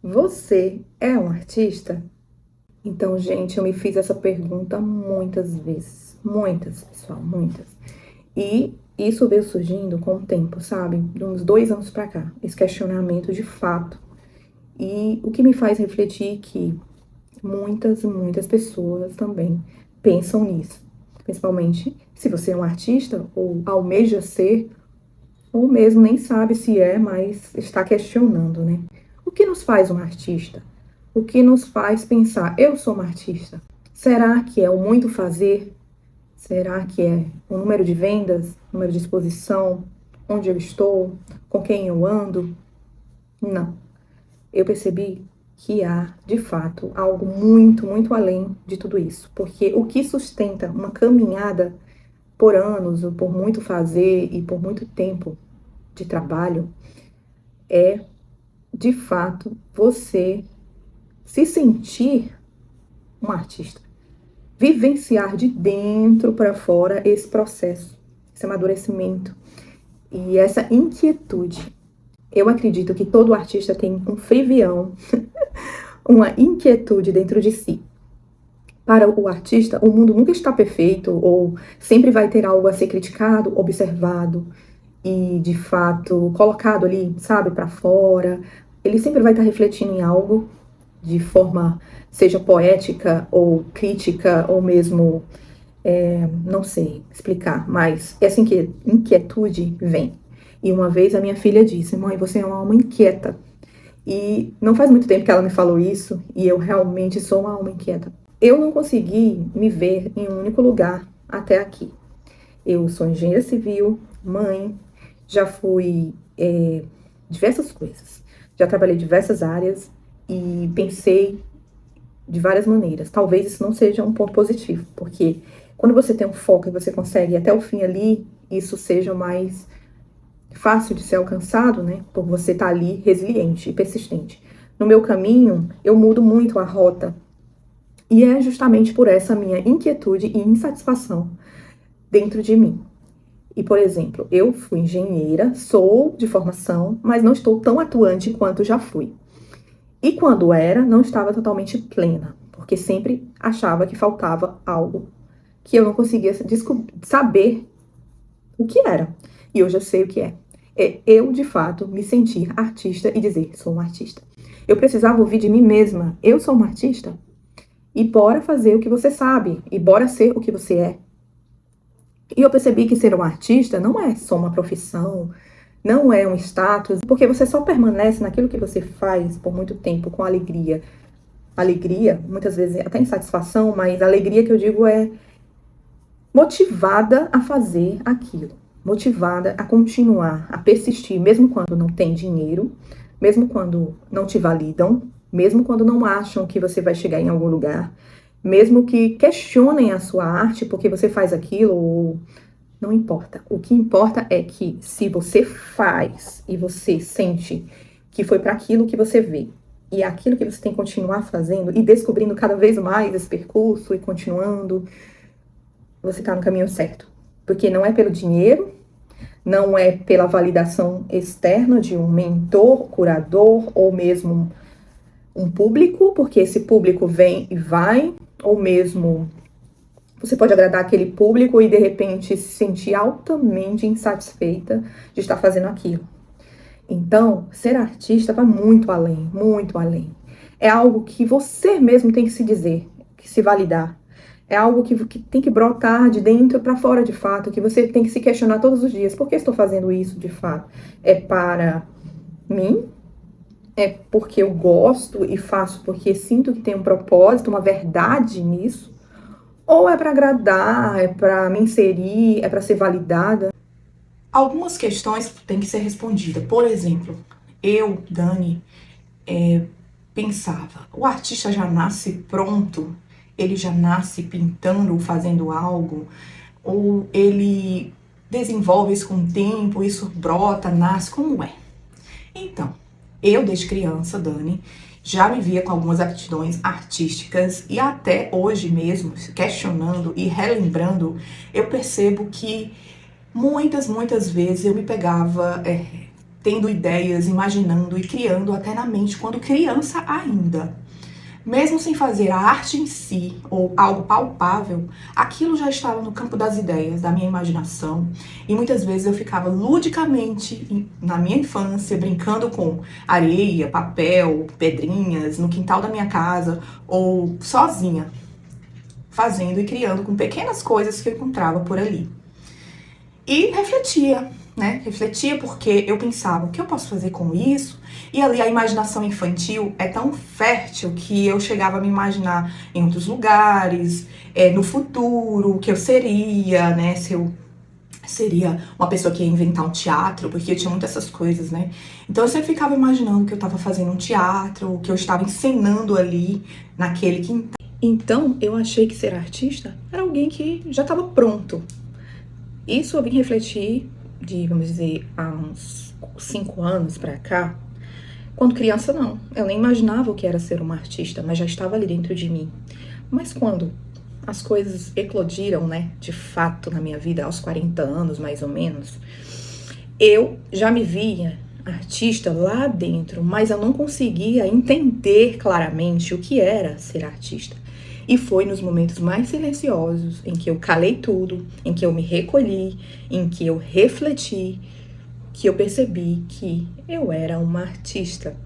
Você é um artista? Então, gente, eu me fiz essa pergunta muitas vezes. Muitas, pessoal, muitas. E isso veio surgindo com o tempo, sabe? De uns 2 anos pra cá. Esse questionamento de fato. E o que me faz refletir é que muitas pessoas também pensam nisso. Principalmente se você é um artista ou almeja ser, ou mesmo nem sabe se é, mas está questionando, né? O que nos faz um artista? O que nos faz pensar, eu sou uma artista? Será que é o muito fazer? Será que é o número de vendas, número de exposição, onde eu estou, com quem eu ando? Não. Eu percebi que há, de fato, algo muito além de tudo isso. Porque o que sustenta uma caminhada por anos, ou por muito fazer e por muito tempo de trabalho, é, de fato, você se sentir um artista. Vivenciar de dentro para fora esse processo, esse amadurecimento e essa inquietude. Eu acredito que todo artista tem um frivião, uma inquietude dentro de si. Para o artista, o mundo nunca está perfeito ou sempre vai ter algo a ser criticado, observado e, de fato, colocado ali, sabe, para fora. Ele sempre vai estar refletindo em algo de forma, seja poética ou crítica ou mesmo, não sei explicar, mas essa inquietude vem. E uma vez a minha filha disse, mãe, você é uma alma inquieta. E não faz muito tempo que ela me falou isso, e eu realmente sou uma alma inquieta. Eu não consegui me ver em um único lugar até aqui. Eu sou engenheira civil, mãe, já fui diversas coisas. Já trabalhei em diversas áreas e pensei de várias maneiras. Talvez isso não seja um ponto positivo, porque quando você tem um foco e você consegue ir até o fim ali, isso seja mais fácil de ser alcançado, né? Por você estar ali resiliente e persistente. No meu caminho, eu mudo muito a rota. E é justamente por essa minha inquietude e insatisfação dentro de mim. E, por exemplo, eu fui engenheira, sou de formação, mas não estou tão atuante quanto já fui. E quando era, não estava totalmente plena, porque sempre achava que faltava algo que eu não conseguia saber o que era. E hoje eu sei o que é. É eu, de fato, me sentir artista e dizer, sou uma artista. Eu precisava ouvir de mim mesma, eu sou uma artista? E bora fazer o que você sabe, e bora ser o que você é. E eu percebi que ser um artista não é só uma profissão, não é um status, porque você só permanece naquilo que você faz por muito tempo com alegria. Alegria, muitas vezes até insatisfação, mas a alegria que eu digo é motivada a fazer aquilo, motivada a continuar, a persistir, mesmo quando não tem dinheiro, mesmo quando não te validam, mesmo quando não acham que você vai chegar em algum lugar, mesmo que questionem a sua arte porque você faz aquilo, ou não importa. O que importa é que se você faz e você sente que foi para aquilo que você vê, e é aquilo que você tem que continuar fazendo e descobrindo cada vez mais esse percurso e continuando, você está no caminho certo. Porque não é pelo dinheiro, não é pela validação externa de um mentor, curador ou mesmo um público, porque esse público vem e vai, ou mesmo você pode agradar aquele público e de repente se sentir altamente insatisfeita de estar fazendo aquilo. Então, ser artista vai muito além, muito além. É algo que você mesmo tem que se dizer, que se validar. É algo que tem que brotar de dentro para fora de fato, que você tem que se questionar todos os dias. Por que estou fazendo isso de fato? É para mim? É porque eu gosto e faço porque sinto que tem um propósito, uma verdade nisso? Ou é para agradar, é para me inserir, é para ser validada? Algumas questões têm que ser respondidas. Por exemplo, eu, Dani, pensava, o artista já nasce pronto? Ele já nasce pintando ou fazendo algo? Ou ele desenvolve isso com o tempo, isso brota, nasce? Como é? Então, eu desde criança, Dani, já me via com algumas aptidões artísticas e até hoje mesmo, questionando e relembrando, eu percebo que muitas vezes eu me pegava tendo ideias, imaginando e criando até na mente quando criança ainda. Mesmo sem fazer a arte em si ou algo palpável, aquilo já estava no campo das ideias, da minha imaginação. E muitas vezes eu ficava ludicamente na minha infância brincando com areia, papel, pedrinhas no quintal da minha casa ou sozinha, fazendo e criando com pequenas coisas que eu encontrava por ali. E refletia, né? Refletia porque eu pensava, o que eu posso fazer com isso? E ali a imaginação infantil é tão fértil que eu chegava a me imaginar em outros lugares, no futuro, o que eu seria, né? Se eu seria uma pessoa que ia inventar um teatro, porque eu tinha muitas essas coisas, né? Então eu sempre ficava imaginando que eu estava fazendo um teatro, que eu estava encenando ali naquele quintal. Então eu achei que ser artista era alguém que já estava pronto. Isso eu vim refletir vamos dizer, há uns 5 anos pra cá. Quando criança, não. Eu nem imaginava o que era ser uma artista, mas já estava ali dentro de mim. Mas quando as coisas eclodiram, né, de fato na minha vida, aos 40 anos, mais ou menos, eu já me via artista lá dentro, mas eu não conseguia entender claramente o que era ser artista. E foi nos momentos mais silenciosos, em que eu calei tudo, em que eu me recolhi, em que eu refleti, que eu percebi que eu era uma artista.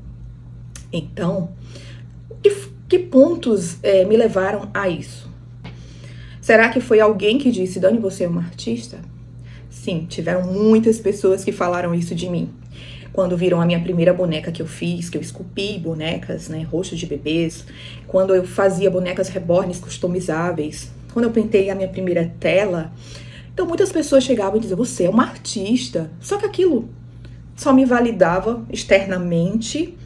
Então, que pontos me levaram a isso? Será que foi alguém que disse, Dani, você é uma artista? Sim, tiveram muitas pessoas que falaram isso de mim. Quando viram a minha primeira boneca que eu fiz, que eu esculpi bonecas, né, rostos de bebês, quando eu fazia bonecas reborns customizáveis, quando eu pintei a minha primeira tela. Então muitas pessoas chegavam e diziam, você é uma artista. Só que aquilo só me validava externamente,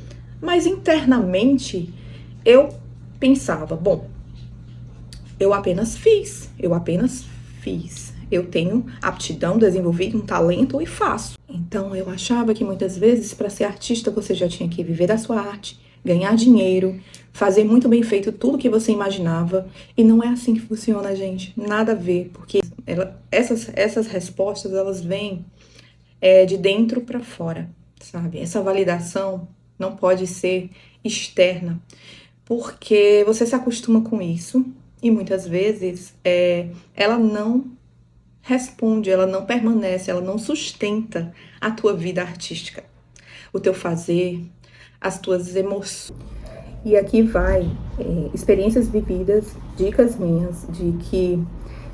mas internamente eu pensava, bom, eu apenas fiz. Eu tenho aptidão, desenvolvi um talento e faço. Então eu achava que muitas vezes para ser artista você já tinha que viver da sua arte, ganhar dinheiro, fazer muito bem feito tudo que você imaginava. E não é assim que funciona, gente. Nada a ver, porque essas respostas elas vêm de dentro para fora, sabe? Essa validação não pode ser externa, porque você se acostuma com isso e muitas vezes ela não responde, ela não permanece, ela não sustenta a tua vida artística, o teu fazer, as tuas emoções. E aqui vai experiências vividas, dicas minhas de que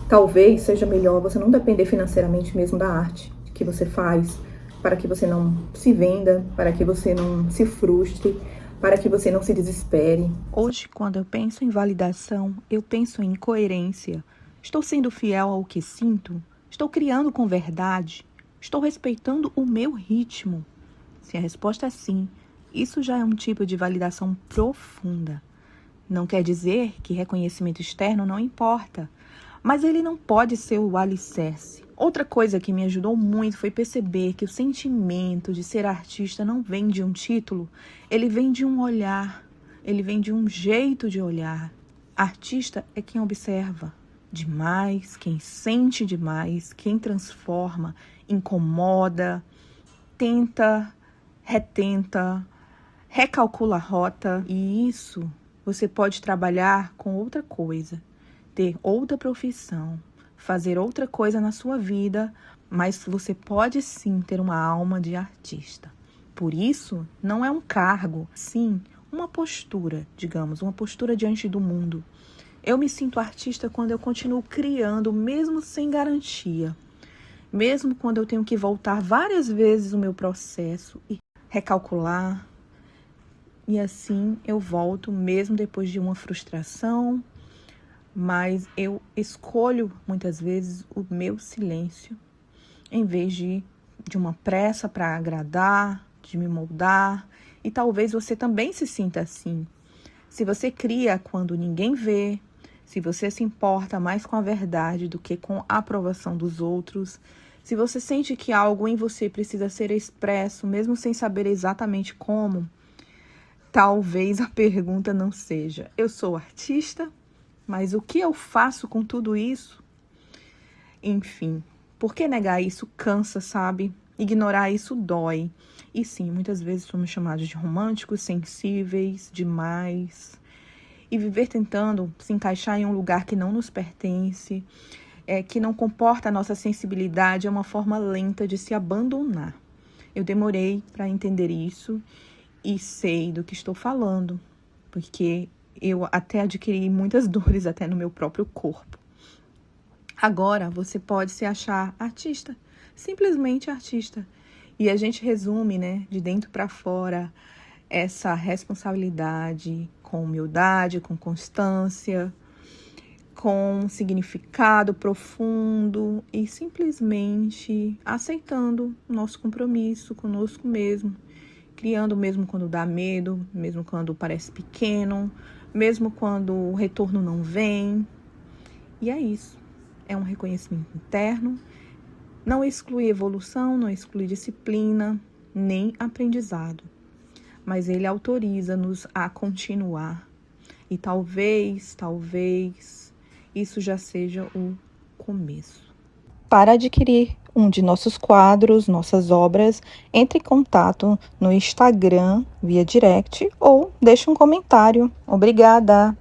talvez seja melhor você não depender financeiramente mesmo da arte que você faz, para que você não se venda, para que você não se frustre, para que você não se desespere. Hoje, quando eu penso em validação, eu penso em coerência. Estou sendo fiel ao que sinto? Estou criando com verdade? Estou respeitando o meu ritmo? Se a resposta é sim, isso já é um tipo de validação profunda. Não quer dizer que reconhecimento externo não importa, mas ele não pode ser o alicerce. Outra coisa que me ajudou muito foi perceber que o sentimento de ser artista não vem de um título, ele vem de um olhar, ele vem de um jeito de olhar. Artista é quem observa demais, quem sente demais, quem transforma, incomoda, tenta, retenta, recalcula a rota. E isso você pode trabalhar com outra coisa, ter outra profissão, fazer outra coisa na sua vida, mas você pode sim ter uma alma de artista. Por isso, não é um cargo, sim, uma postura, digamos, uma postura diante do mundo. Eu me sinto artista quando eu continuo criando, mesmo sem garantia. Mesmo quando eu tenho que voltar várias vezes o meu processo e recalcular. E assim eu volto mesmo depois de uma frustração, mas eu escolho muitas vezes o meu silêncio em vez de uma pressa para agradar, de me moldar. E talvez você também se sinta assim. Se você cria quando ninguém vê, se você se importa mais com a verdade do que com a aprovação dos outros, se você sente que algo em você precisa ser expresso, mesmo sem saber exatamente como, talvez a pergunta não seja, eu sou artista, mas o que eu faço com tudo isso? Enfim, por que negar isso cansa, sabe? ignorar isso dói. E sim, muitas vezes somos chamados de românticos, sensíveis, demais. E viver tentando se encaixar em um lugar que não nos pertence, que não comporta a nossa sensibilidade, é uma forma lenta de se abandonar. Eu demorei para entender isso e sei do que estou falando, porque eu até adquiri muitas dores até no meu próprio corpo. Agora você pode se achar artista, simplesmente artista. E a gente resume, né, de dentro para fora, essa responsabilidade com humildade, com constância, com significado profundo e simplesmente aceitando o nosso compromisso conosco mesmo, criando mesmo quando dá medo, mesmo quando parece pequeno, mesmo quando o retorno não vem. E é isso. É um reconhecimento interno. Não exclui evolução, não exclui disciplina, nem aprendizado. Mas ele autoriza-nos a continuar. E talvez, isso já seja o começo. Para adquirir um de nossos quadros, nossas obras, entre em contato no Instagram via direct ou deixe um comentário. Obrigada!